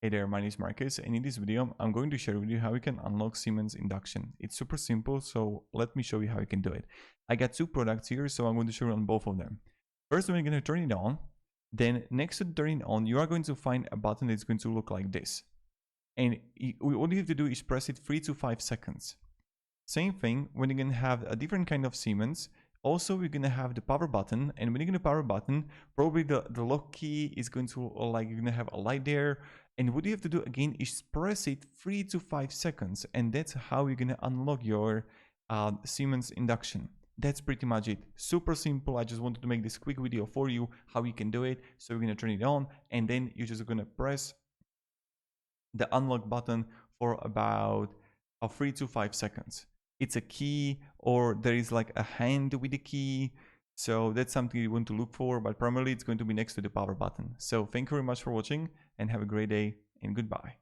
Hey there, my name is Marcus, and in this video, I'm going to share with you how you can unlock Siemens Induction. It's super simple, so let me show you how you can do it. I got two products here, so I'm going to show you on both of them. First, we're going to turn it on. Then next to turning it on, you are going to find a button that's going to look like this. And all you have to do is press it 3 to 5 seconds. Same thing, when you're going to have a different kind of Siemens, also we're going to have the power button, and when you're going to power button, probably the lock key is going to, like, you're going to have a light there, and what you have to do again is press it 3 to 5 seconds, and that's how you're going to unlock your Siemens Induction. That's pretty much it. Super simple. I just wanted to make this quick video for you how you can do it. So we're going to turn it on, and then you're just going to press the unlock button for about 3 to 5 seconds. It's a key, or there is like a hand with the key. So that's something you want to look for, but primarily it's going to be next to the power button. So thank you very much for watching, and have a great day, and goodbye.